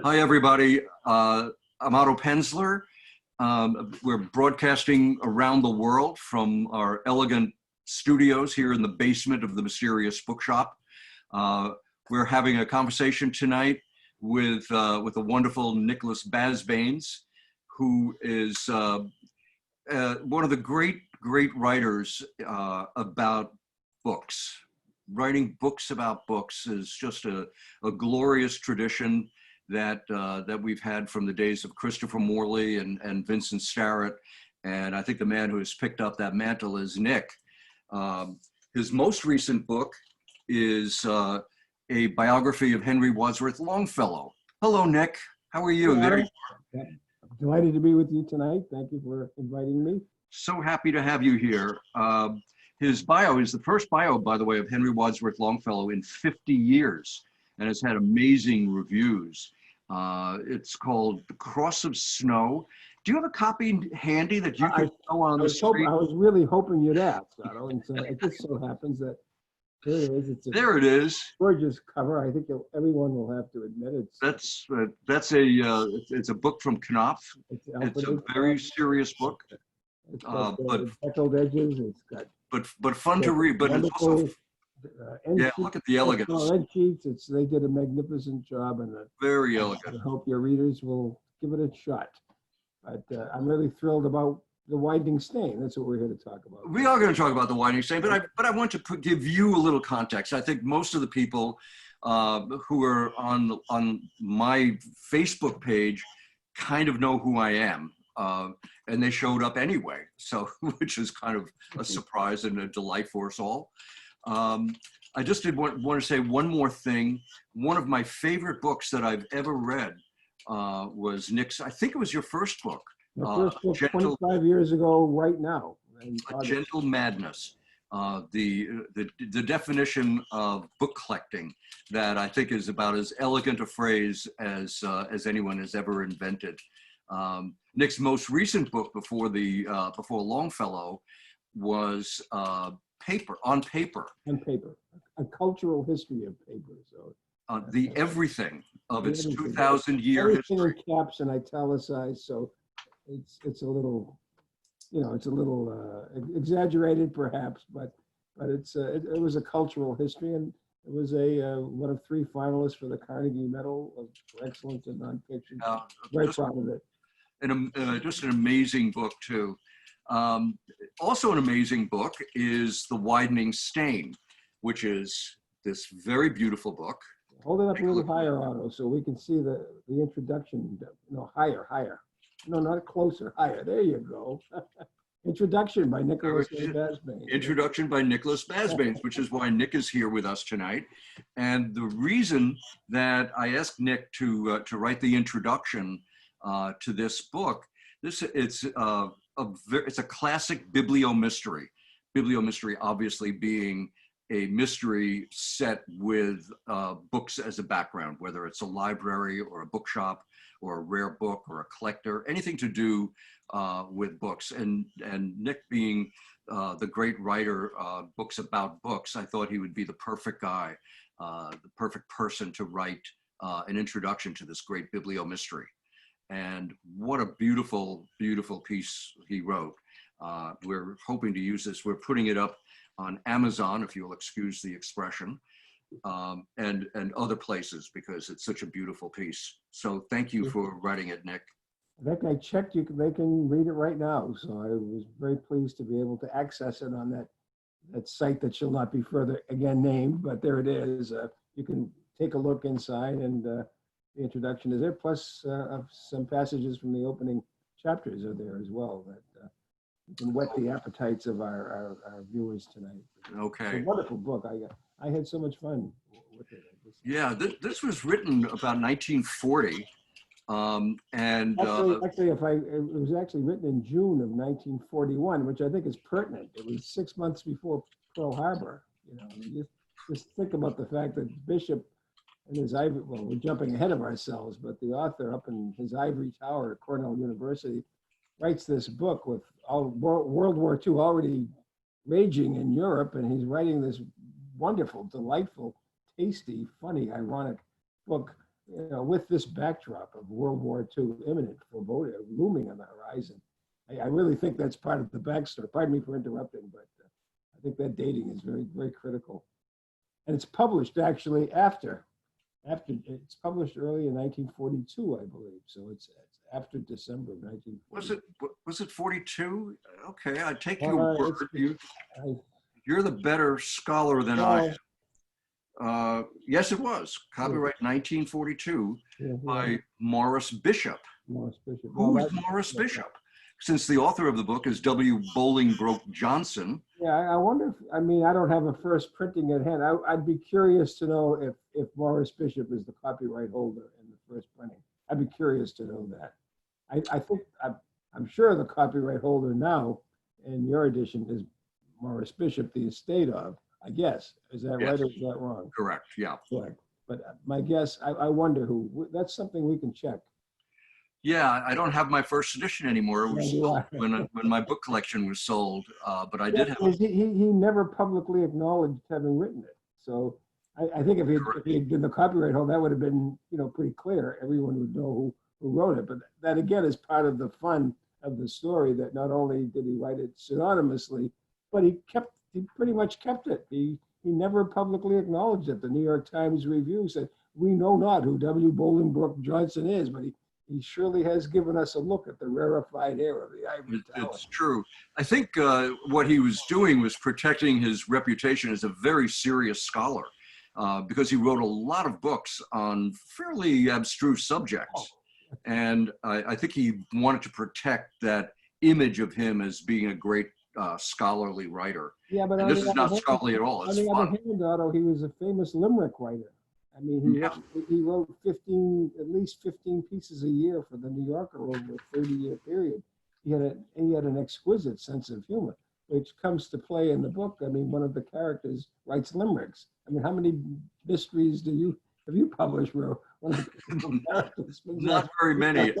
Hi, everybody. I'm Otto Penzler. We're broadcasting around the world from our elegant studios here in the basement of the mysterious bookshop. We're having a conversation tonight with the wonderful Nicholas Basbanes, who is one of the great writers about books. Writing books about books is just a glorious tradition that we've had from the days of Christopher Morley and Vincent Starrett. And I think the man who has picked up that mantle is Nick. His most recent book is a biography of Henry Wadsworth Longfellow. Hello, Nick. How are you? I'm delighted to be with you tonight. Thank you for inviting me. So happy to have you here. His bio is the first bio, by the way, of Henry Wadsworth Longfellow in 50 years, and has had amazing reviews. It's called The Cross of Snow. Do you have a copy handy that you could go on the street? I was really hoping you'd ask, Otto, and so it just so happens that there it is. There it is. Gorgeous cover. I think everyone will have to admit it's a book from Knopf. It's a very serious book. It's got speckled edges. It's got but fun to read. But it's also yeah, look at the elegance. End sheets. They did a magnificent job, and very elegant. I hope your readers will give it a shot. But I'm really thrilled about the Widening Stain. That's what we're here to talk about. We are going to talk about the Widening Stain, but I want to give you a little context. I think most of the people who are on my Facebook page kind of know who I am. And they showed up anyway, so which is kind of a surprise and a delight for us all. I just did want to say one more thing. One of my favorite books that I've ever read was Nick's. I think it was your first book. My first book, 25 years ago, right now. A Gentle Madness. The definition of book collecting that I think is about as elegant a phrase as anyone has ever invented. Nick's most recent book before Longfellow was paper, a cultural history of paper. So the everything of its 2,000-year history. Everything in caps and italicized, so it's a little, it's a little exaggerated perhaps, but it was a cultural history, and it was one of 3 finalists for the Carnegie Medal for excellence in nonfiction. Very proud of it. Just an amazing book too. Also an amazing book is The Widening Stain, which is this very beautiful book. Hold it up a little higher, Otto, so we can see the introduction. No, higher. No, not closer, higher. There you go. Introduction by Nicholas Basbanes. Introduction by Nicholas Basbanes, which is why Nick is here with us tonight. And the reason that I asked Nick to write the introduction to this book, it's a classic biblio-mystery. Biblio-mystery obviously being a mystery set with books as a background, whether it's a library or a bookshop or a rare book or a collector, anything to do with books. And Nick being the great writer, books about books, I thought he would be the perfect guy, the perfect person to write an introduction to this great biblio-mystery. And what a beautiful, beautiful piece he wrote. We're hoping to use this. We're putting it up on Amazon, if you'll excuse the expression, and other places, because it's such a beautiful piece. So thank you for writing it, Nick. In fact, I checked, they can read it right now. So I was very pleased to be able to access it on that site that shall not be further again named, but there it is. You can take a look inside, and the introduction is there, plus some passages from the opening chapters are there as well that you can whet the appetites of our viewers tonight. Okay. It's a wonderful book. I had so much fun with it. Yeah, this was written about 1940. Actually, it was actually written in June of 1941, which I think is pertinent. It was 6 months before Pearl Harbor. Just think about the fact that Bishop and his ivory, well, we're jumping ahead of ourselves, but the author up in his ivory tower at Cornell University writes this book with World War II already raging in Europe, and he's writing this wonderful, delightful, tasty, funny, ironic book with this backdrop of World War II imminent, foreboding, looming on the horizon, I really think that's part of the backstory. Pardon me for interrupting, but I think that dating is very, very critical. And it's published actually after it's published early in 1942, I believe. So it's after December of 1940. Was it 42? Okay, I take Well, your word. You're the better scholar than I am. Yes, it was. Copyright 1942 by Morris Bishop. Morris Bishop. Who is Morris Bishop? Since the author of the book is W. Bolingbroke Johnson. Yeah, I wonder if, I don't have a first printing at hand. I'd be curious to know if Morris Bishop is the copyright holder in the first printing. I'd be curious to know that. I think, I'm sure the copyright holder now in your edition is Morris Bishop, the estate of, I guess. Is that right or is that wrong? Correct, yeah. Correct. But my guess, I wonder who, that's something we can check. Yeah, I don't have my first edition anymore. It was sold when my book collection was sold, but I did have it. He never publicly acknowledged having written it. So I think if he had been the copyright holder, that would have been pretty clear. Everyone would know who wrote it. But that again is part of the fun of the story, that not only did he write it pseudonymously, but he pretty much kept it. He never publicly acknowledged it. The New York Times Review said, "We know not who W. Bolingbroke Johnson is, but he surely has given us a look at the rarefied air of the ivory tower." It's true. I think what he was doing was protecting his reputation as a very serious scholar, because he wrote a lot of books on fairly abstruse subjects. And I think he wanted to protect that image of him as being a great scholarly writer. Yeah, but this is not scholarly at all. It's on the fun. other hand, Otto, he was a famous limerick writer. He wrote at least 15 pieces a year for the New Yorker over a 30-year period. He had an exquisite sense of humor, which comes to play in the book. One of the characters writes limericks. How many mysteries have you published where one of the characters? Not very many.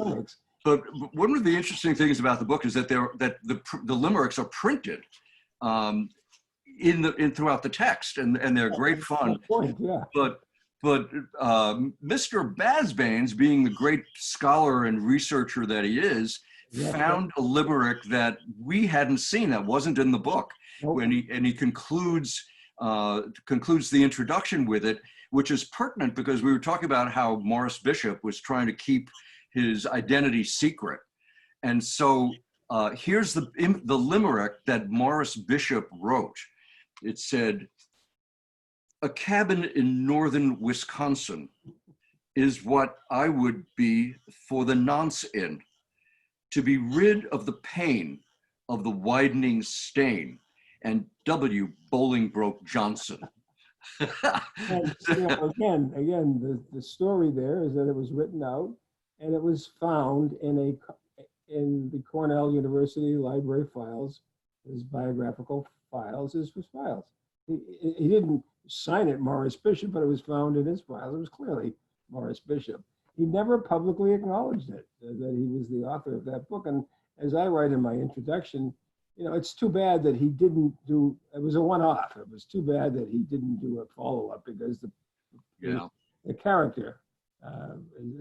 But one of the interesting things about the book is that the limericks are printed throughout the text, and they're great fun. Point, yeah. But Mr. Basbanes, being the great scholar and researcher that he is, found a limerick that we hadn't seen, that wasn't in the book. Nope. And he concludes the introduction with it, which is pertinent because we were talking about how Morris Bishop was trying to keep his identity secret. And so here's the limerick that Morris Bishop wrote. It said, "A cabin in northern Wisconsin is what I would be for the nonce in, to be rid of the pain of the widening stain, and W. Bolingbroke Johnson." And, again, the story there is that it was written out and it was found in the Cornell University library files, his biographical files, his files. He didn't sign it Morris Bishop, but it was found in his files. It was clearly Morris Bishop. He never publicly acknowledged it, that he was the author of that book. And as I write in my introduction, it's too bad that he didn't do, it was a one-off. It was too bad that he didn't do a follow-up, because the character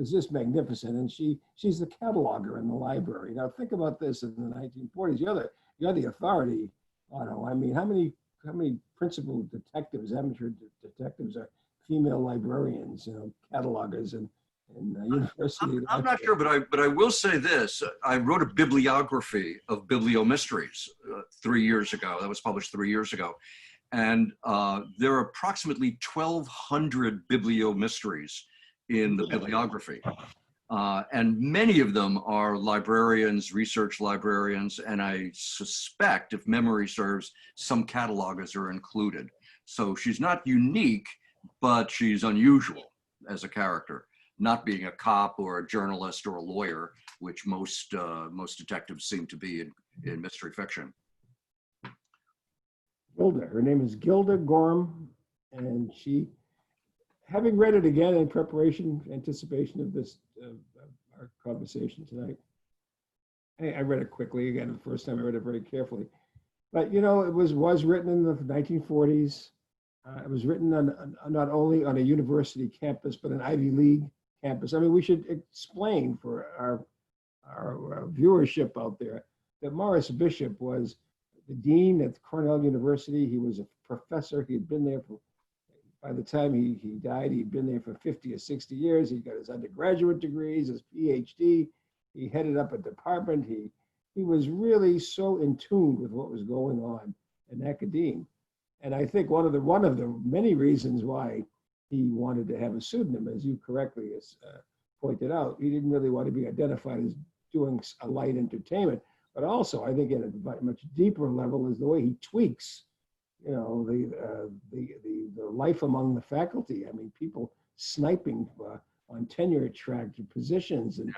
is just magnificent. And she's the cataloger in the library. Now think about this in the 1940s. You're the authority, Otto. How many principal detectives, amateur detectives, are female librarians, catalogers and university? I'm not sure, but I will say this. I wrote a bibliography of biblio-mysteries 3 years ago. That was published 3 years ago. And there are approximately 1,200 biblio-mysteries in the bibliography. And many of them are librarians, research librarians, and I suspect, if memory serves, some catalogers are included. So she's not unique, but she's unusual as a character, not being a cop or a journalist or a lawyer, which most detectives seem to be in mystery fiction. Gilda, her name is Gilda Gorham, and she, having read it again in anticipation of this, our conversation tonight, I read it quickly again. The first time I read it very carefully, but it was written in the 1940s. It was written on not only on a university campus, but an Ivy League campus. I mean, we should explain for our viewership out there that Morris Bishop was the dean at Cornell University. He was a professor. He'd been there for, by the time he died, he'd been there for 50 or 60 years. He got his undergraduate degrees, his PhD. He headed up a department. He was really so in tune with what was going on in academia. And I think one of the many reasons why he wanted to have a pseudonym, as you correctly pointed out, he didn't really want to be identified as doing a light entertainment, but also I think at a much deeper level is the way he tweaks, you know, the life among the faculty. I mean, people sniping on tenure track positions and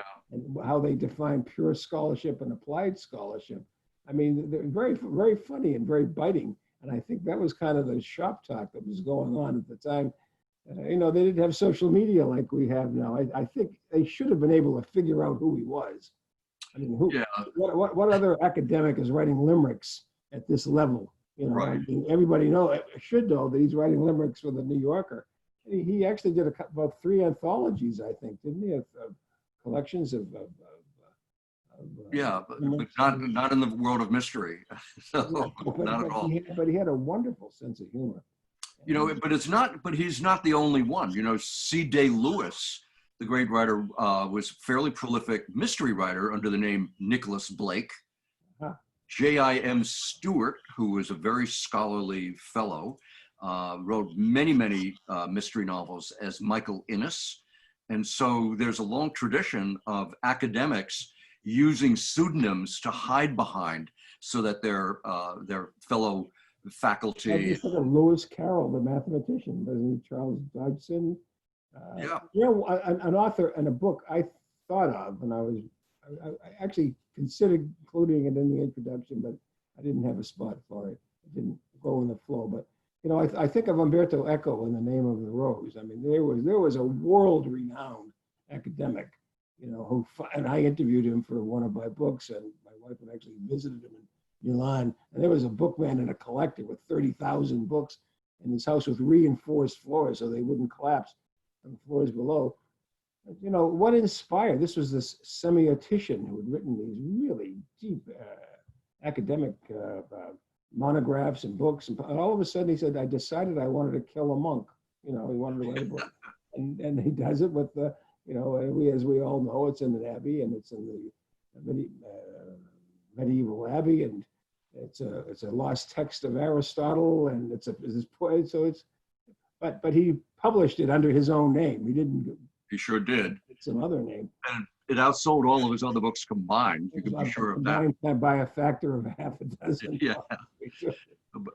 how they define pure scholarship and applied scholarship. I mean, they're very, very funny and very biting. And I think that was kind of the shop talk that was going on at the time. You know, they didn't have social media like we have now. I think they should have been able to figure out who he was. I mean, what other academic is writing limericks at this level? You know, Right. I mean, everybody should know that he's writing limericks for the New Yorker. He actually did about 3 anthologies, I think, didn't he? Of collections of Yeah, but not in the world of mystery. So, not at all. But he had a wonderful sense of humor. You know, but he's not the only one. You know, C.D. Lewis, the great writer, was a fairly prolific mystery writer under the name Nicholas Blake. J.I.M. Stewart, who was a very scholarly fellow, wrote many mystery novels as Michael Innes. And so there's a long tradition of academics using pseudonyms to hide behind so that their fellow faculty. I just think of Lewis Carroll, the mathematician, wasn't he? Charles Dodgson. Yeah. You know, an author and a book I thought of, and I actually considered including it in the introduction, but I didn't have a spot for it. It didn't go in the flow. But you know, I think of Umberto Eco in The Name of the Rose. I mean, there was a world-renowned academic, you know, and I interviewed him for one of my books, and my wife had actually visited him in Milan. And there was a bookman and a collector with 30,000 books in his house with reinforced floors so they wouldn't collapse on the floors below. But, you know, what inspired? This was this semiotician who had written these really deep academic monographs and books, and all of a sudden he said, "I decided I wanted to kill a monk." You know, he wanted to write a book, and he does it with the, you know, as we all know, it's in an abbey, and it's in the medieval abbey, and it's a lost text of Aristotle, and it's so it's, but he published it under his own name. He didn't. He sure did. It's some other name. And it outsold all of his other books combined. You can be sure of that. By a factor of half a dozen. Yeah.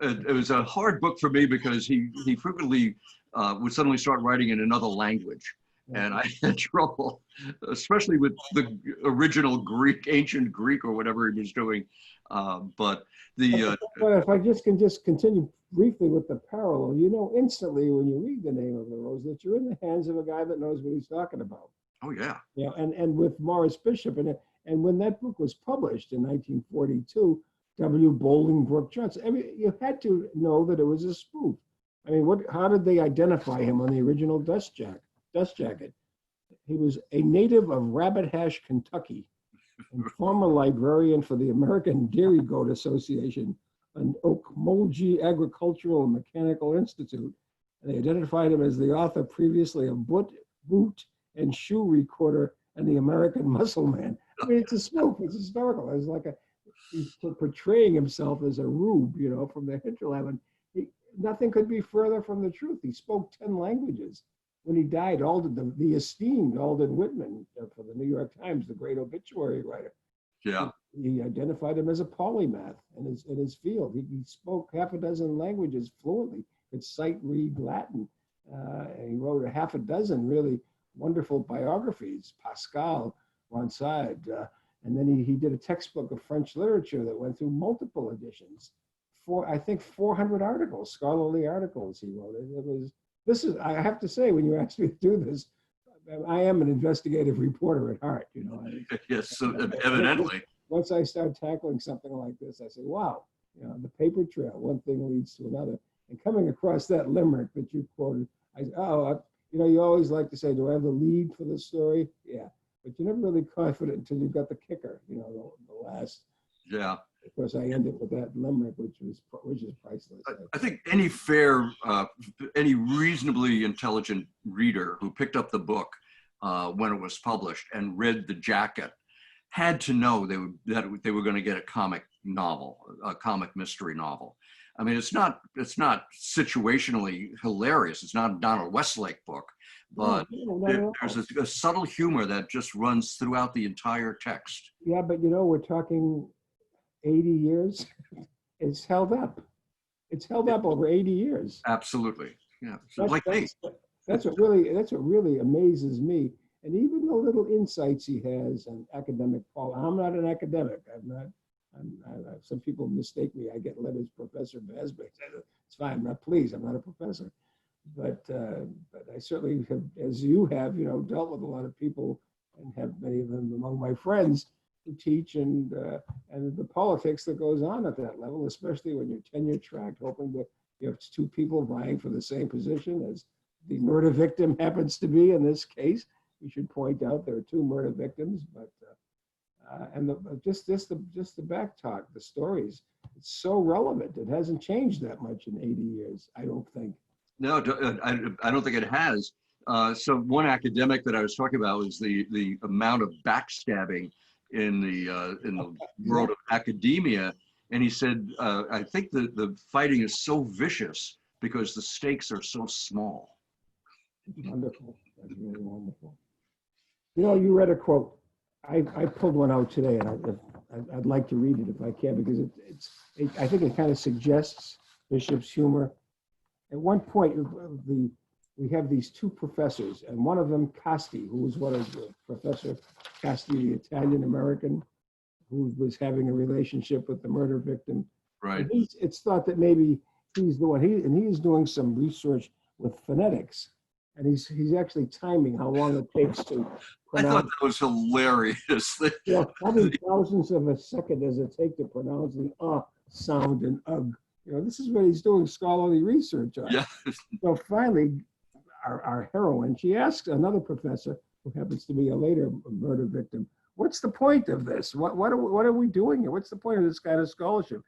It was a hard book for me because he frequently would suddenly start writing in another language. And I had trouble, especially with the original Greek, ancient Greek or whatever he was doing. But if I can continue briefly with the parallel, you know instantly when you read The Name of the Rose that you're in the hands of a guy that knows what he's talking about. Oh yeah. Yeah, and with Morris Bishop, and when that book was published in 1942, W. Bolingbroke Johnson, I mean, you had to know that it was a spoof. I mean, how did they identify him on the original dust jacket? He was a native of Rabbit Hash, Kentucky, and former librarian for the American Dairy Goat Association and Okmulgee Agricultural and Mechanical Institute. And they identified him as the author previously of Boot and Shoe Recorder and the American Muscle Man. I mean, it's a spoof. It's historical. It's like he's portraying himself as a rube, you know, from the hinterland. Nothing could be further from the truth. He spoke 10 languages. When he died, the esteemed Alden Whitman for the New York Times, the great obituary writer, yeah, he identified him as a polymath in his field. He spoke half a dozen languages fluently. Could sight, read Latin. And he wrote a half a dozen really wonderful biographies, Pascal, Ronsard, and then he did a textbook of French literature that went through multiple editions. I think 400 articles, scholarly articles he wrote. I have to say, when you asked me to do this, I am an investigative reporter at heart, you know. Yes, so evidently. Once I start tackling something like this, I say, wow, you know, the paper trail, one thing leads to another. And coming across that limerick that you quoted, I said, oh, You know, you always like to say, do I have the lead for the story? Yeah. But you're never really confident until you've got the kicker, you know, the last. Yeah. Of course, I ended with that limerick, which is priceless. I think any fair, any reasonably intelligent reader who picked up the book when it was published and read the jacket had to know that they were going to get a comic novel, a comic mystery novel. I mean, it's not situationally hilarious. It's not a Donald Westlake book, but there's a subtle humor that just runs throughout the entire text. Yeah, but you know, we're talking 80 years. It's held up. It's held up over 80 years. Absolutely. Yeah. So that's what really amazes me. And even the little insights he has on academic politics. I'm not an academic. Some people mistake me. I get letters, Professor Basbanes. It's fine. I'm not pleased. I'm not a professor. But I certainly have, as you have, you know, dealt with a lot of people and have many of them among my friends who teach and the politics that goes on at that level, especially when you're tenure tracked, hoping that you have two people vying for the same position as the murder victim happens to be in this case. We should point out there are two murder victims, but just the back talk, the stories, it's so relevant. It hasn't changed that much in 80 years, I don't think. No, I don't think it has. So one academic that I was talking about was the amount of backstabbing in the world of academia, and he said, I think the fighting is so vicious because the stakes are so small. Wonderful. That's really wonderful. You know, you read a quote. I pulled one out today, and I'd like to read it if I can, because I think it kind of suggests Bishop's humor. At one point, we have these two professors, and one of them, Casti, who was one of the Professor Casti, the Italian-American, who was having a relationship with the murder victim. Right. It's thought that maybe he's the one. He's doing some research with phonetics, and he's actually timing how long it takes to pronounce. I thought that was hilarious. Yeah, how many thousandths of a second does it take to pronounce the sound in ugh? You know, this is what he's doing scholarly research on. Yeah. So finally, our heroine, she asks another professor, who happens to be a later murder victim, what's the point of this? What are we doing here? What's the point of this kind of scholarship?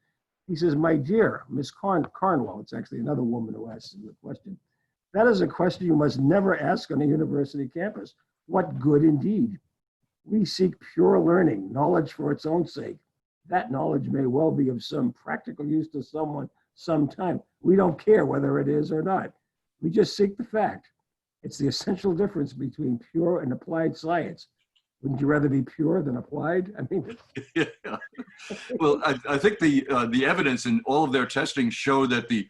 He says, my dear Miss Cornwell, it's actually another woman who asks the question. That is a question you must never ask on a university campus. What good indeed? We seek pure learning, knowledge for its own sake. That knowledge may well be of some practical use to someone sometime. We don't care whether it is or not. We just seek the fact. It's the essential difference between pure and applied science. Wouldn't you rather be pure than applied? I mean, yeah. Well, I think the evidence in all of their testing show that the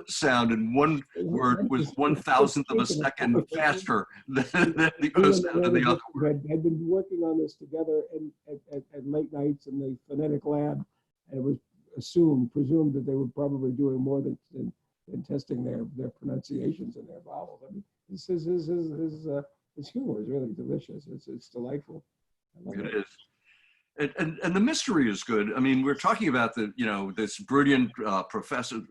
sound in one word was 1,000th of a second faster than the sound in the other word. Had been working on this together at late nights in the phonetic lab, and it was presumed that they were probably doing more than testing their pronunciations and their vowels. I mean, his humor is really delicious. It's delightful. It is. And the mystery is good. I mean, we're talking about this brilliant professor,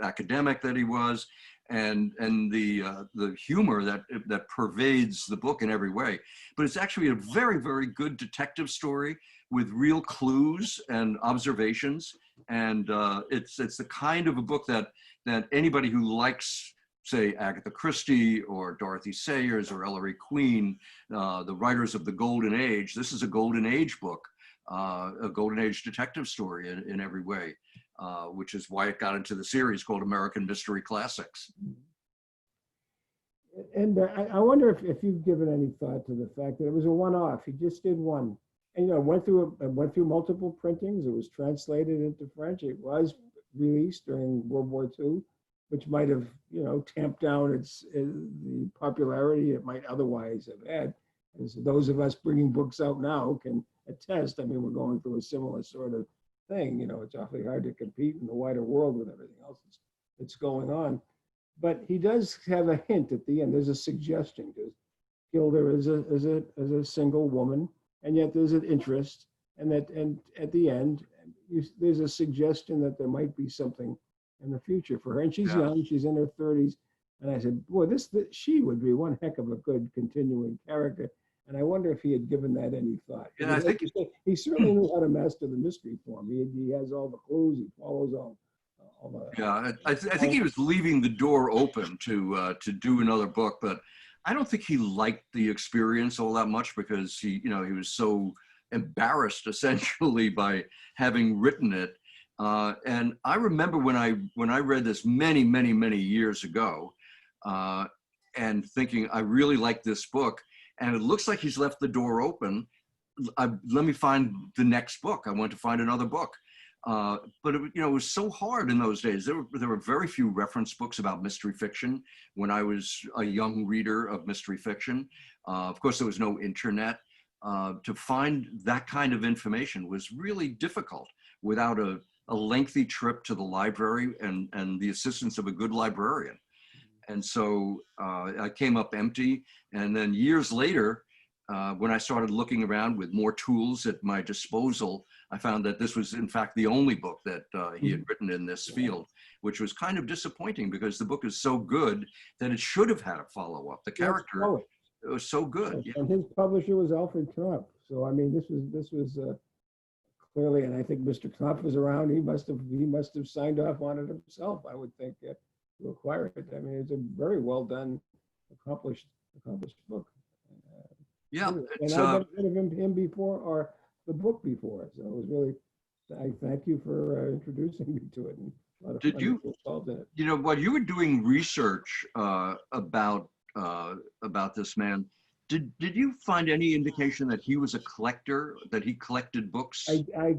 academic that he was, and the humor that pervades the book in every way. But it's actually a very, very good detective story with real clues and observations. And it's the kind of a book that anybody who likes, say, Agatha Christie or Dorothy Sayers or Ellery Queen, the writers of the Golden Age, this is a Golden Age book. A Golden Age detective story in every way, which is why it got into the series called American Mystery Classics. And I wonder if you've given any thought to the fact that it was a one-off. He just did one, and went through multiple printings. It was translated into French. It was released during World War II, which might have tamped down the popularity it might otherwise have had. As those of us bringing books out now can attest. I mean, we're going through a similar sort of thing. It's awfully hard to compete in the wider world with everything else that's going on. But he does have a hint at the end. There's a suggestion, because Gilda is a single woman, and yet there's an interest, and at the end, there's a suggestion that there might be something in the future for her. And she's young. She's in her 30s. And I said, boy, she would be one heck of a good continuing character. And I wonder if he had given that any thought. Yeah, I think He certainly knew how to master the mystery form. He has all the clues. He follows all the. yeah, I think he was leaving the door open to do another book, but I don't think he liked the experience all that much because he was so embarrassed essentially by having written it. And I remember when I read this many years ago, and thinking I really like this book, and it looks like he's left the door open. Let me find the next book. I want to find another book. But it was so hard in those days. There were very few reference books about mystery fiction when I was a young reader of mystery fiction. Of course, there was no internet. To find that kind of information was really difficult without a lengthy trip to the library and the assistance of a good librarian. And so I came up empty. And then years later, when I started looking around with more tools at my disposal, I found that this was in fact the only book that he had written in this field, which was kind of disappointing because the book is so good that it should have had a follow-up. The character was so good. And his publisher was Alfred Knopf. So I mean, this was clearly, and I think Mr. Knopf was around. He must have signed off on it himself, I would think, to acquire it. I mean, it's a very well done, accomplished book. Yeah, and I've never heard of him before or the book before. So it was really, I thank you for introducing me to it. And a lot of Did fun you, involved in it. while you were doing research about this man, did you find any indication that he was a collector, that he collected books? I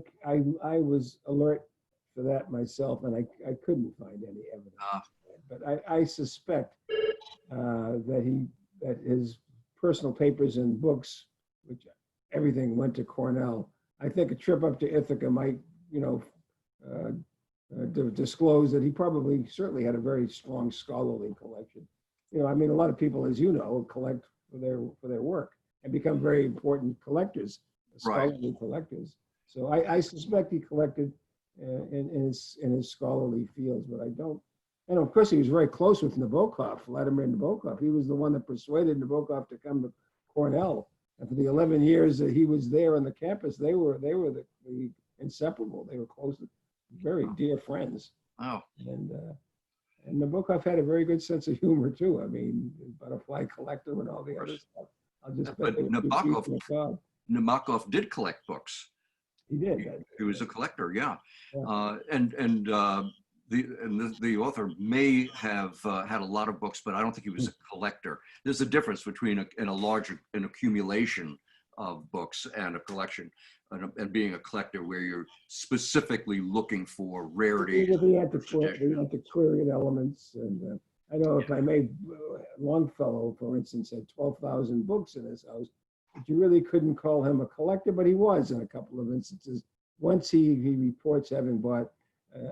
was alert for that myself, and I couldn't find any evidence. But I suspect that his personal papers and books, which everything went to Cornell. I think a trip up to Ithaca might, disclose that he certainly had a very strong scholarly collection. I mean, a lot of people, as you know, collect for their work and become very important collectors, scholarly collectors. So I suspect he collected in his scholarly fields, but I don't. And of course, he was very close with Nabokov, Vladimir Nabokov. He was the one that persuaded Nabokov to come to Cornell. And for the 11 years that he was there on the campus, they were the inseparable. They were close, very dear friends. Oh. And Nabokov had a very good sense of humor too. I mean, Butterfly Collector and all the other stuff. I'll just but Nabokov did collect books. He did. He was a collector, yeah. Yeah. The author may have had a lot of books, but I don't think he was a collector. There's a difference between an accumulation of books and a collection, and being a collector where you're specifically looking for rarity. The antiquarian elements, and I know if I may, Longfellow, for instance, had 12,000 books in his house, but you really couldn't call him a collector, but he was in a couple of instances. Once he reports having bought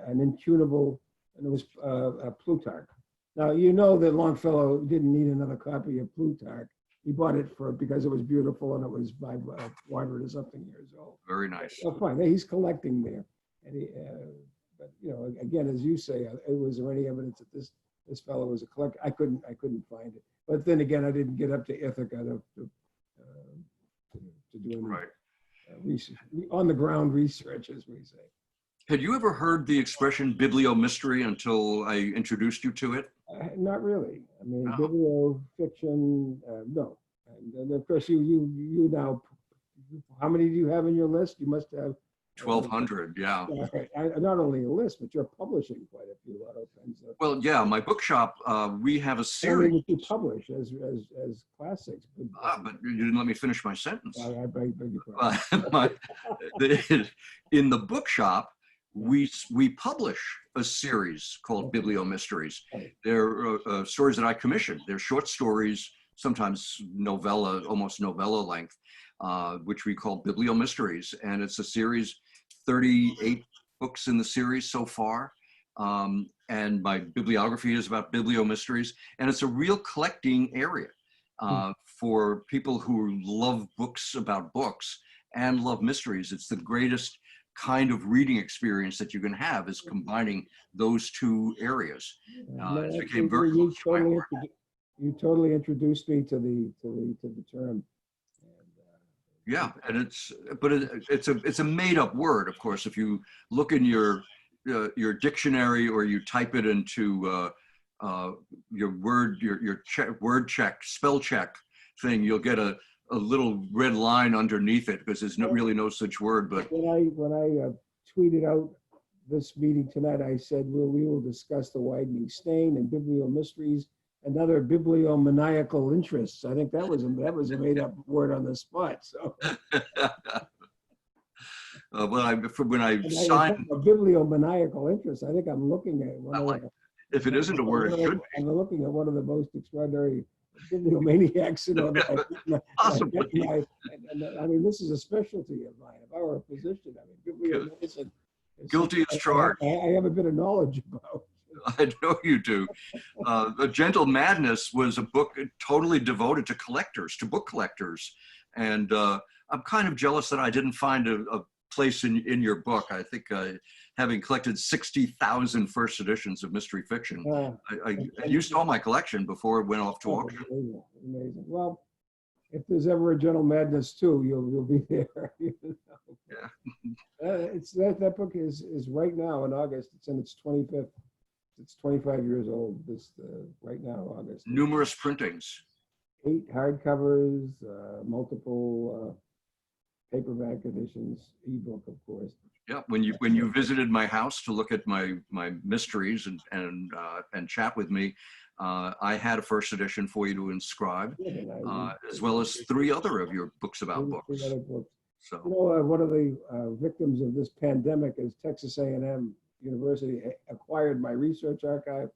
an intunable, and it was Plutarch. Now, you know that Longfellow didn't need another copy of Plutarch. He bought it because it was beautiful and it was by 400 or something years old. Very nice. So fine, he's collecting there. And but again, as you say, was there any evidence that this fellow was a collector? I couldn't find it. But then again, I didn't get up to Ithaca to do any research, on the ground research, as we say. Had you ever heard the expression biblio-mystery until I introduced you to it? Not really. I mean, biblio fiction, no. And of course, you now, how many do you have in your list? You must have 1,200, yeah. Not only a list, but you're publishing quite a few, Otto, Penzler. Well, yeah, my bookshop, we have a series. What you publish as classics. But you didn't let me finish my sentence. I beg your pardon. In the bookshop, we publish a series called biblio-mysteries. They're stories that I commissioned. They're short stories, sometimes novella, almost novella length, which we call biblio-mysteries. And it's a series, 38 books in the series so far. And my bibliography is about biblio-mysteries. And it's a real collecting area for people who love books about books and love mysteries. It's the greatest kind of reading experience that you can have is combining those two areas. No, It that's- became very close to my heart. you totally introduced me to the term. Yeah, and it's a made up word, of course. If you look in your dictionary or you type it into your word check, spell check thing, you'll get a little red line underneath it because there's really no such word. But When I tweeted out this meeting tonight, I said, we will discuss the widening stain and biblio-mysteries and other bibliomaniacal interests. I think that was a made up word on the spot. So when I signed, a bibliomaniacal interest, I think I'm looking at one of the, if it isn't a word, it should be. I'm looking at one of the most extraordinary bibliomaniacs, you know, that Possibly. I mean, this is a specialty of mine. If I were a physician, I mean, bibliomedicine is Guilty as charged. I have a bit of knowledge about. I know you do. A Gentle Madness was a book totally devoted to collectors, to book collectors. And I'm kind of jealous that I didn't find a place in your book. I think having collected 60,000 first editions of mystery fiction, I used all my collection before it went off to auction. Amazing, amazing. Well, if there's ever a Gentle Madness 2, you'll be there. You know? Yeah. It's that book is right now in August. It's in its 25th. It's 25 years old. This right now, August. Numerous printings. 8 hardcovers, multiple paperback editions, ebook, of course. Yeah, when you visited my house to look at my mysteries and chat with me, I had a first edition for you to inscribe, as well as 3 other of your books about books. 3 other books. So, you know, one of the victims of this pandemic is Texas A&M University acquired my research archive.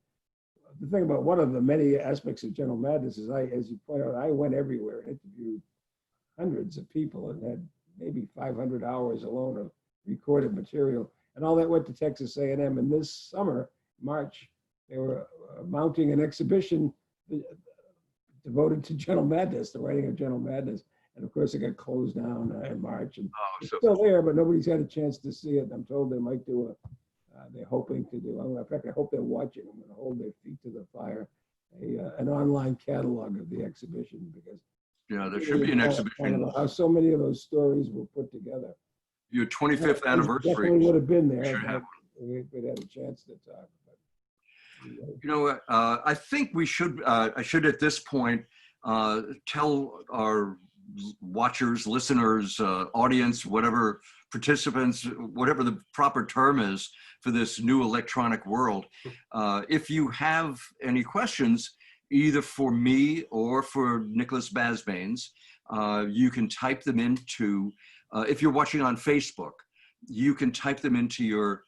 The thing about one of the many aspects of Gentle Madness is as you point out, I went everywhere and interviewed hundreds of people and had maybe 500 hours alone of recorded material, and all that went to Texas A&M. And this summer, March, they were mounting an exhibition devoted to Gentle Madness, the writing of Gentle Madness. And of course, it got closed down in March, and it's still there, but nobody's had a chance to see it. I'm told they might do they're hoping to do. In fact, I hope they're watching. I'm going to hold their feet to the fire. An online catalog of the exhibition, because there should be an exhibition. How so many of those stories were put together. Your 25th anniversary. Definitely would have been there. Should have if we'd had a chance to talk. You know, I think we should. I should at this point tell our watchers, listeners, audience, whatever participants, whatever the proper term is for this new electronic world. If you have any questions, either for me or for Nicholas Basbanes, you can type them into, if you're watching on Facebook, you can type them into your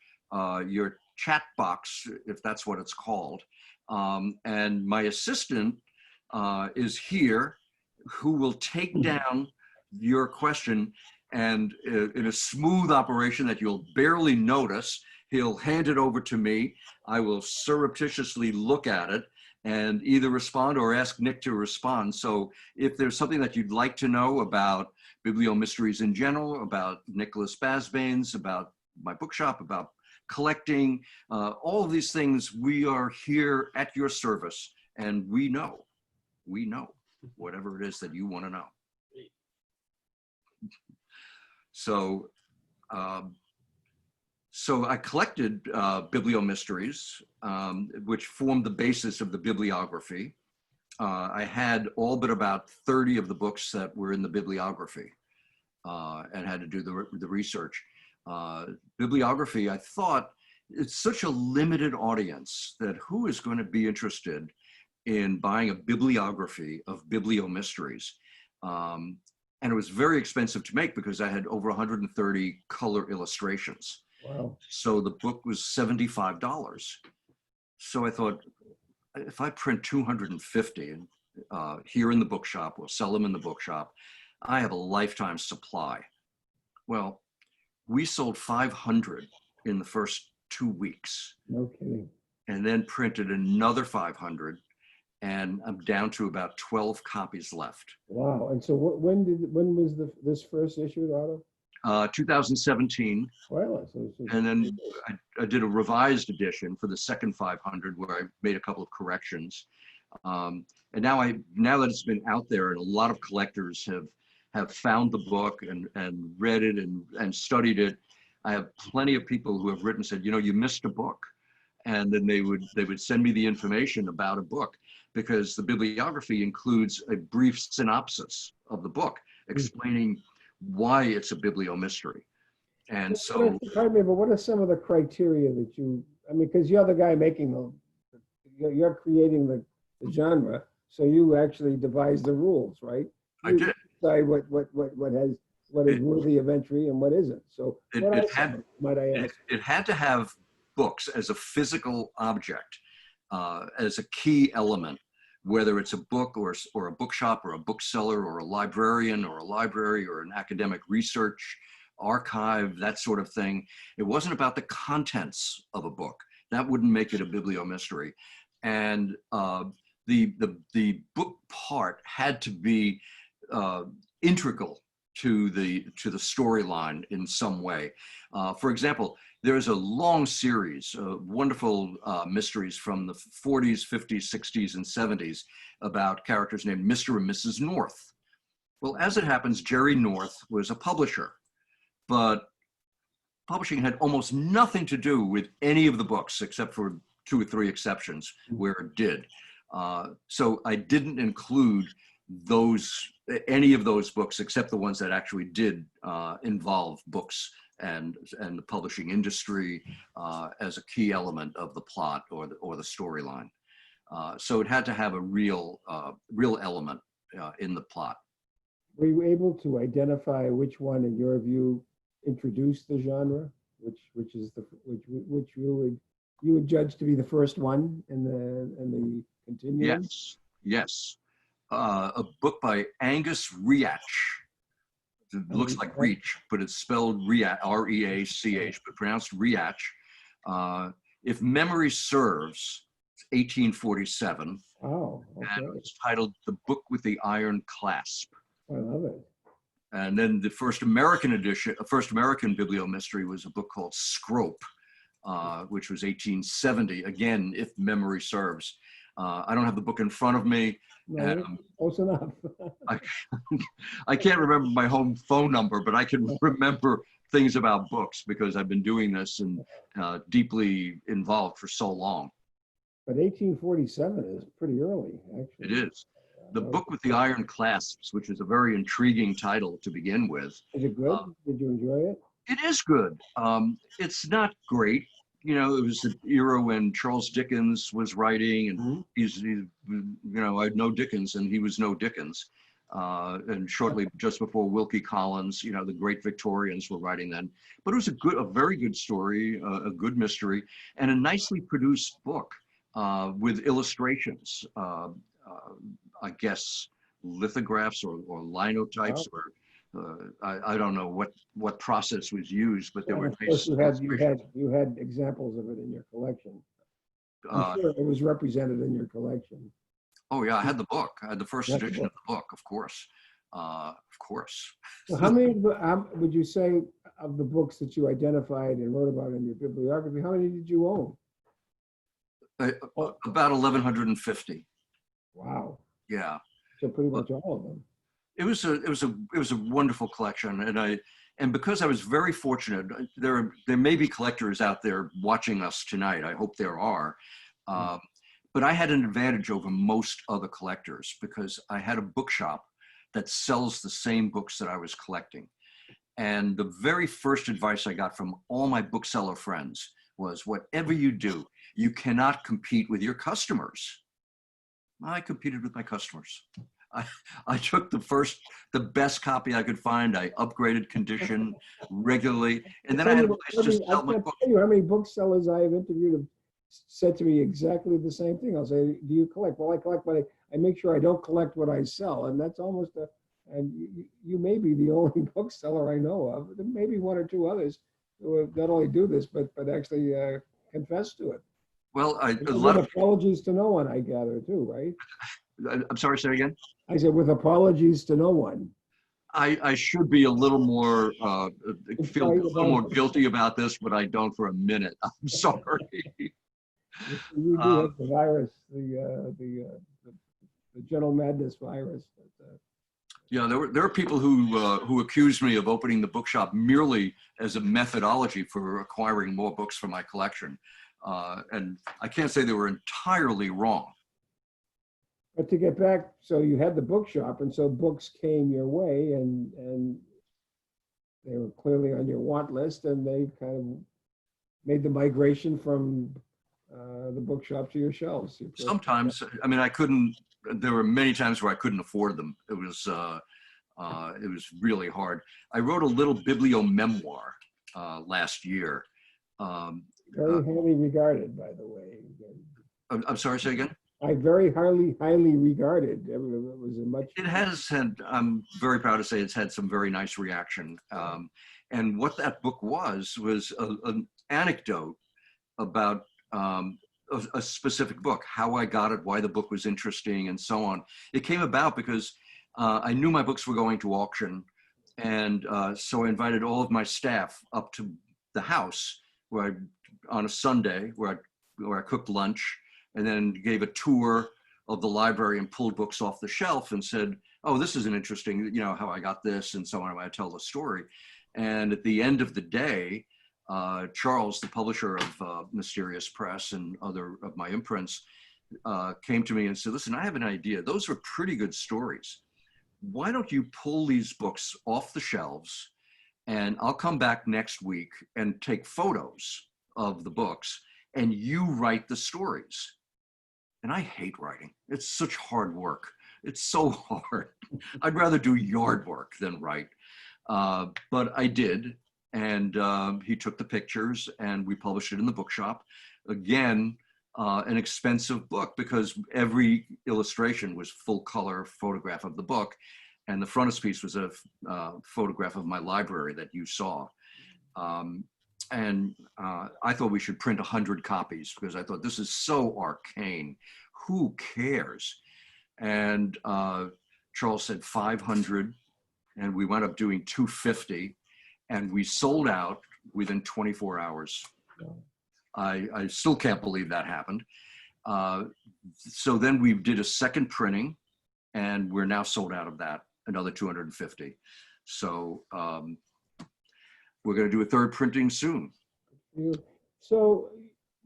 chat box, if that's what it's called. And my assistant is here, who will take down your question, and in a smooth operation that you'll barely notice, he'll hand it over to me. I will surreptitiously look at it and either respond or ask Nick to respond. So if there's something that you'd like to know about biblio-mysteries in general, about Nicholas Basbanes, about my bookshop, about collecting, all of these things, we are here at your service, and we know whatever it is that you want to know. So, so I collected biblio-mysteries, which formed the basis of the bibliography. I had all but about 30 of the books that were in the bibliography, and had to do the research. Bibliography, I thought, it's such a limited audience that who is going to be interested in buying a bibliography of biblio-mysteries? And it was very expensive to make because I had over 130 color illustrations. Wow. So the book was $75. So I thought, if I print 250 here in the bookshop, we'll sell them in the bookshop, I have a lifetime supply. Well, we sold 500 in the first 2 weeks. No kidding. And then printed another 500. And I'm down to about 12 copies left. Wow. And so when was this first issued, Otto? 2017. Well, so, And then I did a revised edition for the second 500 where I made a couple of corrections. And now that it's been out there and a lot of collectors have found the book and read it and studied it, I have plenty of people who have written and said, you know, you missed a book. And then they would send me the information about a book, because the bibliography includes a brief synopsis of the book explaining why it's a biblio-mystery. And so, pardon me, but what are some of the criteria that I mean, because you're the guy making you're creating the genre, so you actually devise the rules, right? I did. Decide what is worthy of entry and what isn't. So might I ask? It had to have books as a physical object, as a key element, whether it's a book or a bookshop or a bookseller or a librarian or a library or an academic research archive, that sort of thing. It wasn't about the contents of a book. That wouldn't make it a biblio-mystery. And the book part had to be integral to the storyline in some way. For example, there's a long series of wonderful mysteries from the 40s, 50s, 60s, and 70s about characters named Mr. and Mrs. North. Well, as it happens, Jerry North was a publisher, but publishing had almost nothing to do with any of the books except for 2 or 3 exceptions where it did. So I didn't include any of those books except the ones that actually did involve books and the publishing industry as a key element of the plot or the storyline. So it had to have a real element in the plot. Were you able to identify which one, in your view, introduced the genre? Which you would judge to be the first one in the continuum? Yes. A book by Angus Reach. It looks like Reach, but it's spelled Reach, R-E-A-C-H, but pronounced Reach. If memory serves, it's 1847. Oh, okay. And it's titled The Book with the Iron Clasp. I love it. And then the first American biblio-mystery was a book called Scrope, which was 1870. Again, if memory serves. I don't have the book in front of me. No, close enough. I can't remember my home phone number, but I can remember things about books because I've been doing this and deeply involved for so long. But 1847 is pretty early, actually. It is. The Book with the Iron Clasps, which is a very intriguing title to begin with. Is it good? Did you enjoy it? It is good. It's not great. You know, it was the era when Charles Dickens was writing, and he's you know, I know Dickens, and he was no Dickens. And shortly just before Wilkie Collins, you know, the great Victorians were writing then. But it was a very good story, a good mystery, and a nicely produced book with illustrations. I guess lithographs or linotypes, or I don't know what process was used, but there were. Of course, you had examples of it in your collection. I'm sure it was represented in your collection. Oh yeah, I had the book. I had the first edition of the book, of course. So how many would you say of the books that you identified and wrote about in your bibliography? How many did you own? About 1,150. Wow. Yeah. So pretty much all of them. It was a wonderful collection, and because I was very fortunate, there may be collectors out there watching us tonight. I hope there are, but I had an advantage over most other collectors because I had a bookshop that sells the same books that I was collecting. And the very first advice I got from all my bookseller friends was, whatever you do, you cannot compete with your customers. I competed with my customers. I took the best copy I could find. I upgraded condition regularly, and then I had a place to sell my book. I can't tell you how many booksellers I have interviewed have said to me exactly the same thing. I'll say, "Do you collect?" Well, I collect, but I make sure I don't collect what I sell, and that's almost And you may be the only bookseller I know of. There may be 1 or 2 others who not only do this, but actually confess to it. Well, a lot of apologies to no one, I gather, too, right? I'm sorry, say again? I said with apologies to no one. I should be a little more, feel a Right little more about- guilty about this, but I don't for a minute. I'm sorry. You do have the virus, the general madness virus. But, Yeah, there are people who accuse me of opening the bookshop merely as a methodology for acquiring more books for my collection. And I can't say they were entirely wrong. but to get back, so you had the bookshop, and so books came your way, and they were clearly on your want list, and they kind of made the migration from the bookshop to your shelves. Sometimes, I mean, there were many times where I couldn't afford them. It was really hard. I wrote a little biblio-memoir last year. Very highly regarded, by the way. I'm sorry, say again? Very highly regarded. It was a much. It has had, I'm very proud to say it's had some very nice reaction. And what that book was an anecdote about a specific book, how I got it, why the book was interesting, and so on. It came about because I knew my books were going to auction. And so I invited all of my staff up to the house on a Sunday where I cooked lunch, and then gave a tour of the library and pulled books off the shelf and said, oh, this is an interesting, how I got this, and so on. I tell the story. And at the end of the day, Charles, the publisher of Mysterious Press and other of my imprints, came to me and said, listen, I have an idea. Those are pretty good stories. Why don't you pull these books off the shelves, and I'll come back next week and take photos of the books, and you write the stories. And I hate writing. It's such hard work. It's so hard. I'd rather do yard work than write. But I did. And he took the pictures and we published it in the bookshop. Again, an expensive book because every illustration was full color photograph of the book. And the frontispiece was a photograph of my library that you saw. And I thought we should print 100 copies because I thought this is so arcane. Who cares? And Charles said 500, and we wound up doing 250, and we sold out within 24 hours. I still can't believe that happened. So then we did a second printing, and we're now sold out of that, another 250. So we're going to do a third printing soon. So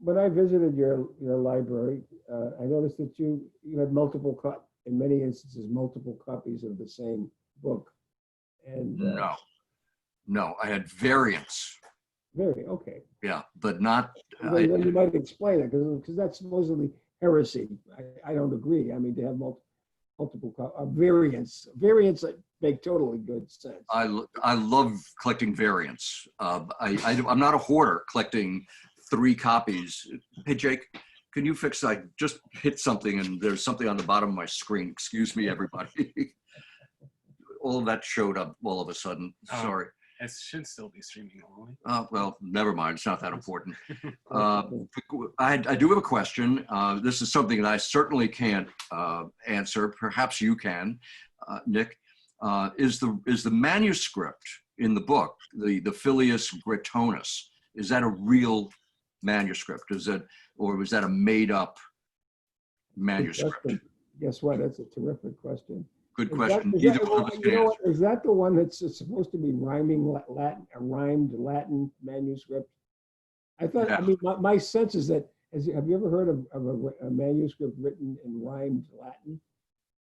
when I visited your library, I noticed that you had in many instances, multiple copies of the same book. And no, I had variants. Okay. Yeah, but not. Then you might explain it because that's supposedly heresy. I don't agree. I mean, to have multiple variants that make totally good sense. I love collecting variants. I'm not a hoarder collecting 3 copies. Hey, Jake, can you fix that? I just hit something and there's something on the bottom of my screen. Excuse me, everybody. All of that showed up all of a sudden. Sorry. It should still be streaming only. Well, never mind. It's not that important. I do have a question. This is something that I certainly can't answer. Perhaps you can, Nick. Is the manuscript in the book, the Filius Gretonus, is that a real manuscript? Or was that a made up manuscript? Guess what? That's a terrific question. Good question. Is that the one that's supposed to be rhyming Latin, a rhymed Latin manuscript? I thought. Yeah. I mean, my sense is that. Have you ever heard of a manuscript written in rhymed Latin?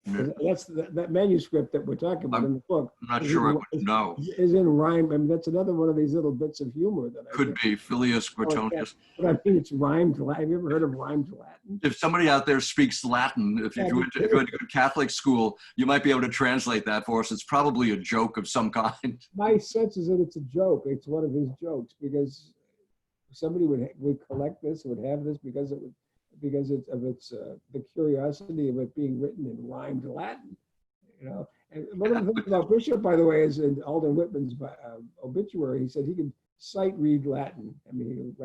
That's that manuscript that we're talking about in the book. I'm not sure I would know. Is in rhyme. I mean, that's another one of these little bits of humor that could be Filius Gretonus. But I think it's rhymed Latin. Have you ever heard of rhymed Latin? If somebody out there speaks Latin, if you went to Catholic school, you might be able to translate that for us. It's probably a joke of some kind. My sense is that it's a joke. It's one of his jokes because somebody would collect this, would have this because it's the curiosity of it being written in rhymed Latin, And one of the things about Bishop, by the way, is in Alden Whitman's obituary, he said he could sight read Latin. I mean, he could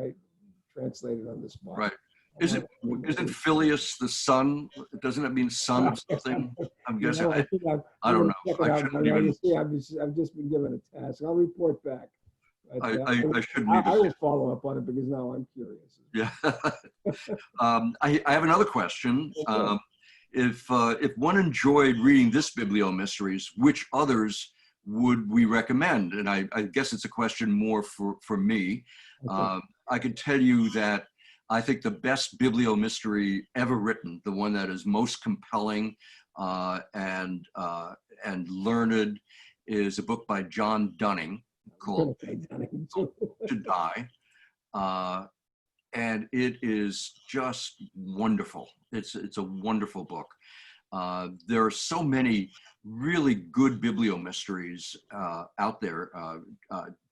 translate it on the spot. Right. Isn't Phileas the son? Doesn't it mean son of something? I'm guessing. I think I don't know. check it I out, shouldn't but even. you see, I've just been given a task. I'll report back. But, I shouldn't I even. will follow up on it because now I'm curious. Yeah. I have another question. If one enjoyed reading this biblio-mysteries, which others would we recommend? And I guess it's a question more for me. Okay. I could tell you that I think the best biblio-mystery ever written, the one that is most compelling and learned, is a book by John Dunning called To Die. And it is just wonderful. It's a wonderful book. There are so many really good biblio-mysteries out there.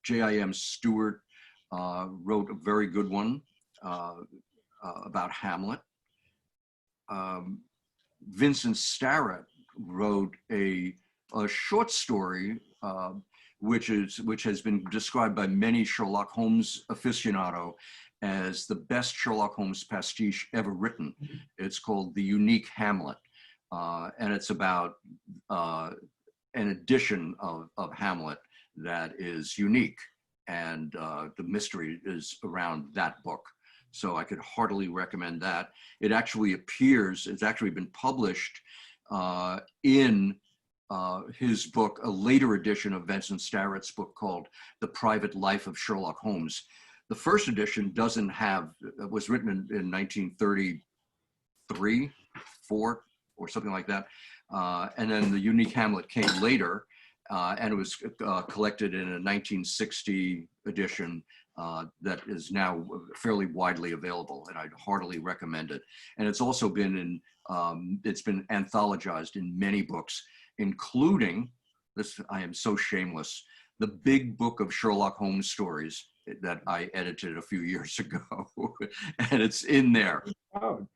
J.I.M. Stewart wrote a very good one about Hamlet. Vincent Starrett wrote a short story which has been described by many Sherlock Holmes aficionado as the best Sherlock Holmes pastiche ever written. It's called The Unique Hamlet, and it's about an edition of Hamlet that is unique, and the mystery is around that book. So I could heartily recommend that. It actually appears, it's actually been published in his book, a later edition of Vincent Starrett's book called The Private Life of Sherlock Holmes. The first edition doesn't have, it was written in 1933, 4, or something like that. And then The Unique Hamlet came later, and it was collected in a 1960 edition that is now fairly widely available, and I'd heartily recommend it. And it's also been it's been anthologized in many books, including this, I am so shameless, the Big Book of Sherlock Holmes Stories that I edited a few years ago, and it's in there. Oh,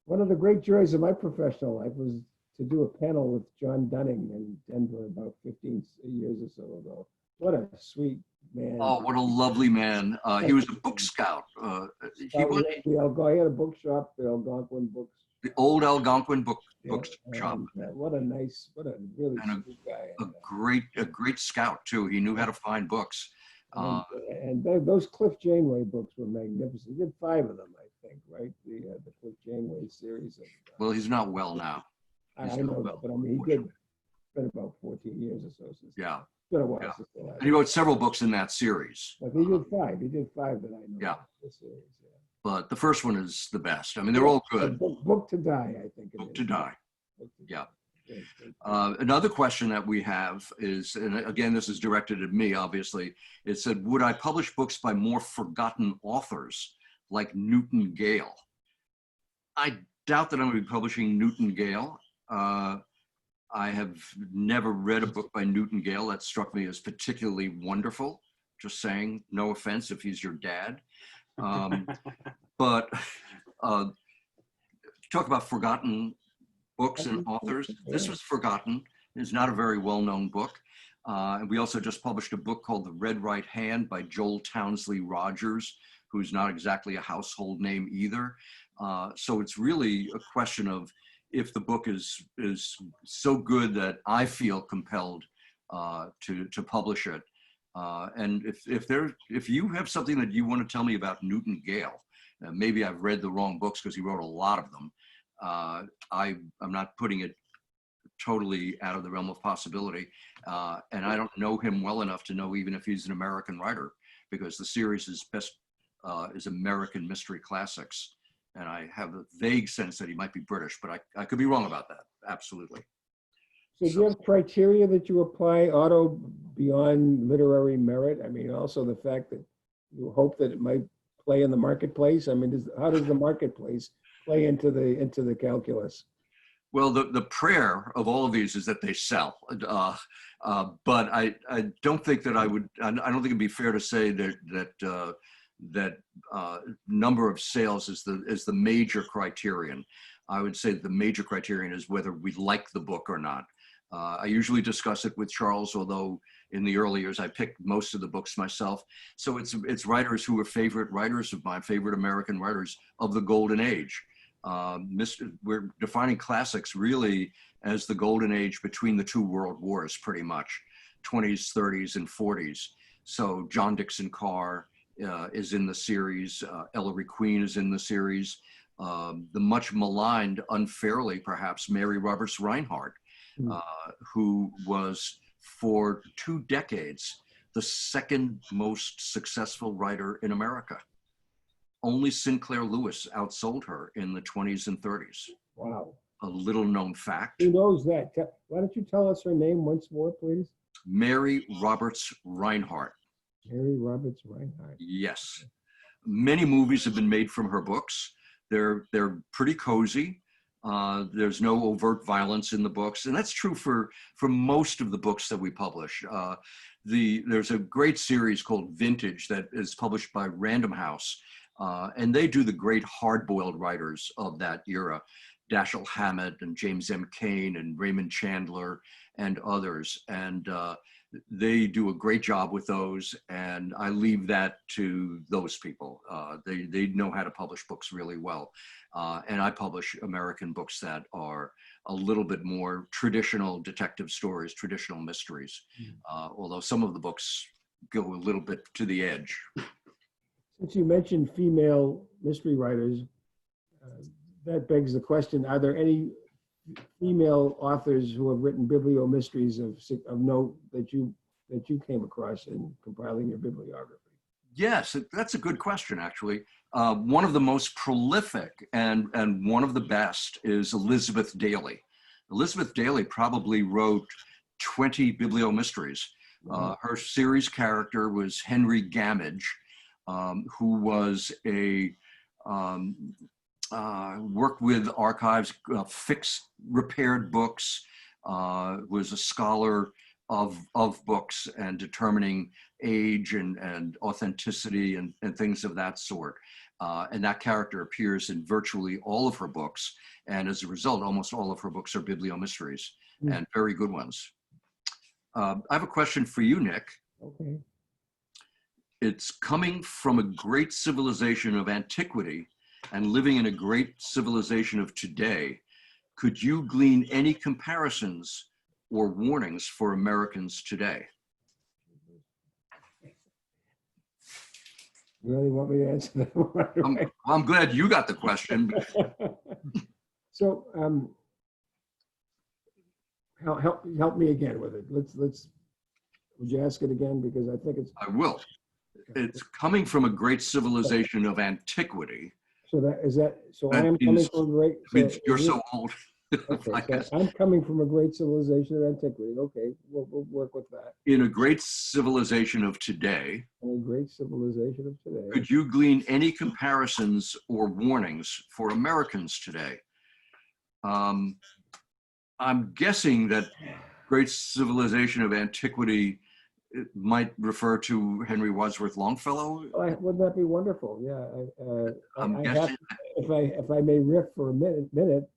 one of the great joys of my professional life was to do a panel with John Dunning in Denver about 15 years or so ago. What a sweet man. Oh, what a lovely man. He was a book scout. He had a bookshop, the Algonquin Books. The old Algonquin book shop. What a really sweet guy. A great scout too. He knew how to find books. And those Cliff Janeway books were magnificent. He did 5 of them, I think, right? The Cliff Janeway series. Well, he's not well now. I know that, but I mean, he did. It's been about 14 years or so since. Yeah. It's been a while Yeah. since the last. And he wrote several books in that series. But he did 5. He did 5 that I know. Yeah. The series, yeah. But the first one is the best. I mean, they're all good. Book to Die, I think. Book to Die. Yeah. Great. Another question that we have is, and again, this is directed at me, obviously. It said, would I publish books by more forgotten authors like Newton Gale? I doubt that I'm going to be publishing Newton Gale. I have never read a book by Newton Gale that struck me as particularly wonderful. Just saying, no offense if he's your dad. But talk about forgotten books and authors. This was forgotten. It's not a very well-known book. And we also just published a book called The Red Right Hand by Joel Townsley Rogers, who's not exactly a household name either. So it's really a question of if the book is so good that I feel compelled to publish it. And if you have something that you want to tell me about Newton Gale, maybe I've read the wrong books because he wrote a lot of them. I'm not putting it totally out of the realm of possibility. And I don't know him well enough to know even if he's an American writer, because the series is American mystery classics. And I have a vague sense that he might be British, but I could be wrong about that. Absolutely. So do you have criteria that you apply, Otto, beyond literary merit? I mean, also the fact that you hope that it might play in the marketplace. I mean, how does the marketplace play into the calculus? Well, the prayer of all of these is that they sell. But I don't think that I don't think it'd be fair to say that number of sales is the major criterion. I would say the major criterion is whether we like the book or not. I usually discuss it with Charles, although in the early years. I picked most of the books myself. So it's writers who were favorite writers of mine, favorite American writers of the golden age. We're defining classics really as the golden age between the two world wars, pretty much, 20s, 30s, and 40s. So John Dixon Carr is in the series. Ellery Queen is in the series. The much maligned, unfairly perhaps, Mary Roberts Reinhardt, who was for 2 decades the second most successful writer in America. Only Sinclair Lewis outsold her in the 20s and 30s. Wow. A little known fact. Who knows that? Why don't you tell us her name once more, please? Mary Roberts Reinhardt. Mary Roberts Reinhardt. Yes. Many movies have been made from her books. They're pretty cozy. There's no overt violence in the books. And that's true for most of the books that we publish. There's a great series called Vintage that is published by Random House. And they do the great hard-boiled writers of that era, Dashiell Hammett and James M. Cain and Raymond Chandler and others. And they do a great job with those. And I leave that to those people. They know how to publish books really well. And I publish American books that are a little bit more traditional detective stories, traditional mysteries, although some of the books go a little bit to the edge. Since you mentioned female mystery writers, that begs the question, are there any female authors who have written biblio-mysteries of note that you came across in compiling your bibliography? Yes, that's a good question, actually. One of the most prolific and one of the best is Elizabeth Daly. Elizabeth Daly probably wrote 20 biblio-mysteries. Her series character was Henry Gamage, who was worked with archives, repaired books, was a scholar of books and determining age and authenticity and things of that sort. And that character appears in virtually all of her books. And as a result, almost all of her books are biblio-mysteries and very good ones. I have a question for you, Nick. Okay. It's coming from a great civilization of antiquity and living in a great civilization of today. Could you glean any comparisons or warnings for Americans today? You really want me to answer that one right away? I'm glad you got the question. So help me again with it. Let's. Would you ask it again? Because I think it's. I will. It's coming from a great civilization of antiquity. So that is that. So That I am coming from a great. means you're so old. Okay, so I'm coming from a great civilization of antiquity. Okay, we'll work with that. In a great civilization of today. In a great civilization of today. Could you glean any comparisons or warnings for Americans today? I'm guessing that great civilization of antiquity might refer to Henry Wadsworth Longfellow. Wouldn't that be wonderful? Yeah. I'm guessing. If I may riff for a minute.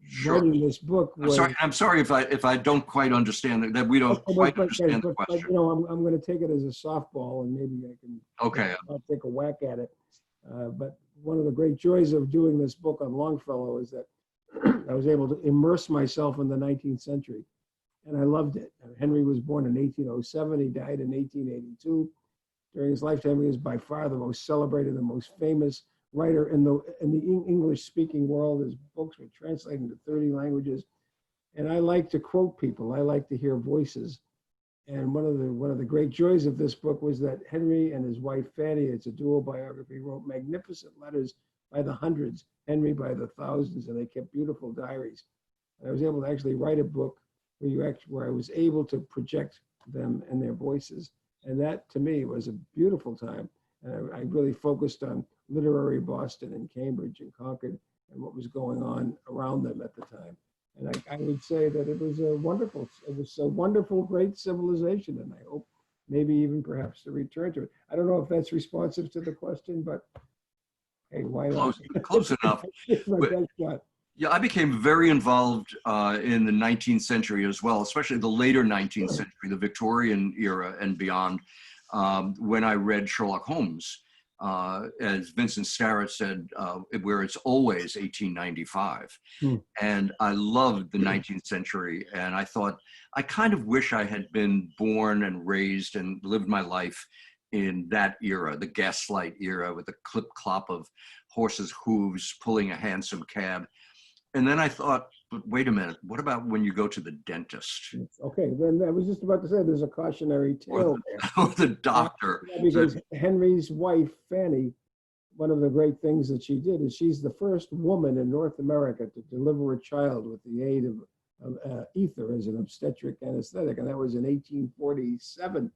Sure. Writing this book. I'm sorry if I don't quite understand that we don't quite understand the question. But, you know, I'm going to take it as a softball, and maybe I can. Okay. I'll take a whack at it. But one of the great joys of doing this book on Longfellow is that I was able to immerse myself in the 19th century, and I loved it. Henry was born in 1807. He died in 1882. During his lifetime, he was by far the most celebrated, the most famous writer in the English-speaking world. His books were translated into 30 languages, and I like to quote people. I like to hear voices. And one of the great joys of this book was that Henry and his wife Fanny, it's a dual biography, wrote magnificent letters by the hundreds, Henry by the thousands, and they kept beautiful diaries. And I was able to actually write a book where I was able to project them and their voices, and that to me was a beautiful time. And I really focused on literary Boston and Cambridge and Concord and what was going on around them at the time. And I would say that it was a wonderful, great civilization. And I hope maybe even perhaps to return to it. I don't know if that's responsive to the question, but hey, why not? Close enough. It's my best shot. Yeah, I became very involved in the 19th century as well, especially the later 19th century, the Victorian era and beyond, when I read Sherlock Holmes. As Vincent Starrett said, where it's always 1895. Hmm. And I loved the 19th century. And I thought, I kind of wish I had been born and raised and lived my life in that era, the gaslight era with the clip clop of horses' hooves pulling a hansom cab. And then I thought, but wait a minute, what about when you go to the dentist? Okay, then I was just about to say there's a cautionary tale there. Or the doctor. Yeah, because Henry's wife, Fanny, one of the great things that she did is she's the first woman in North America to deliver a child with the aid of ether as an obstetric anesthetic, and that was in 1847.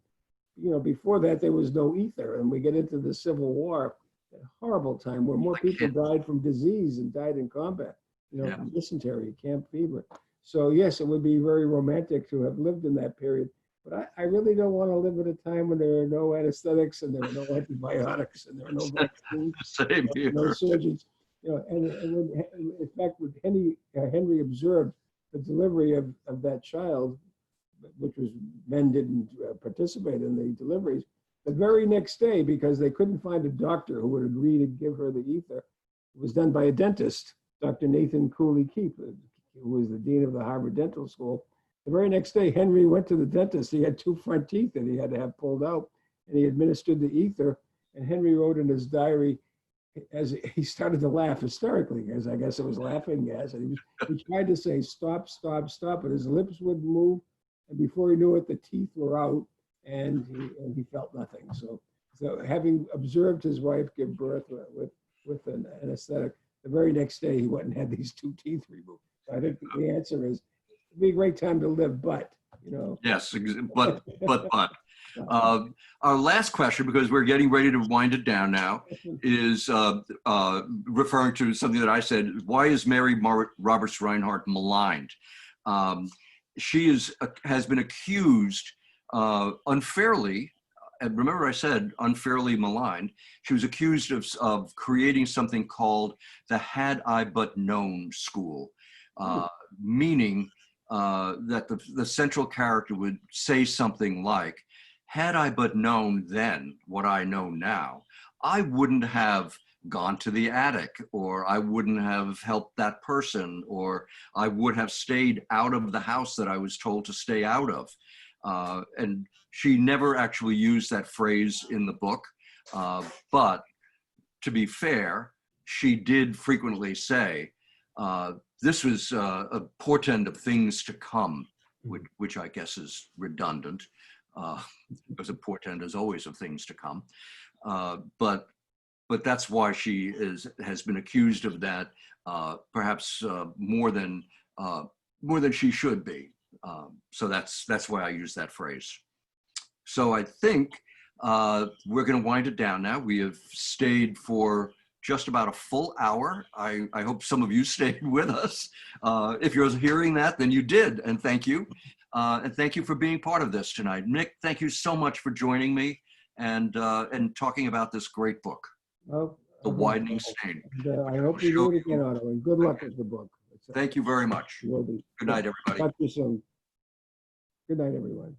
You know, before that, there was no ether, and we get into the Civil War, a horrible time where more people died from disease and died in combat, you know, from dysentery, camp fever. So yes, it would be very romantic to have lived in that period. But I really don't want to live at a time when there are no anesthetics and there are no antibiotics and there are no vaccines, Same here. no surgeons. You know, and when, in fact, when Henry observed the delivery of that child, which was men didn't participate in the deliveries, the very next day, because they couldn't find a doctor who would agree to give her the ether, it was done by a dentist, Dr. Nathan Cooley Keefe, who was the dean of the Harvard Dental School. The very next day, Henry went to the dentist. He had 2 front teeth that he had to have pulled out, and he administered the ether. And Henry wrote in his diary, as he started to laugh hysterically, as I guess it was laughing gas, and he tried to say, stop, stop, stop, but his lips wouldn't move. And before he knew it, the teeth were out, and he felt nothing. So having observed his wife give birth with an anesthetic, the very next day, he went and had these 2 teeth removed. So I think the answer is, it'd be a great time to live, but, you know. Yes, but. Our last question, because we're getting ready to wind it down now, is referring to something that I said. Why is Mary Roberts Reinhardt maligned? She has been accused unfairly, and remember I said unfairly maligned. She was accused of creating something called the Had I But Known School, meaning that the central character would say something like, had I but known then what I know now, I wouldn't have gone to the attic, or I wouldn't have helped that person, or I would have stayed out of the house that I was told to stay out of. And she never actually used that phrase in the book, but to be fair, she did frequently say, this was a portend of things to come, which I guess is redundant, because a portend is always of things to come. But that's why she has been accused of that, perhaps more than she should be. So that's why I use that phrase. So I think we're going to wind it down now. We have stayed for just about a full hour. I hope some of you stayed with us. If you're hearing that, then you did, and thank you. And thank you for being part of this tonight. Nick, thank you so much for joining me and talking about this great book, Well, The Widening Stain. I hope you do it again, Otto, and good luck with the book. Thank you very much. Will be. Good night, everybody. Talk to you soon. Good night, everyone.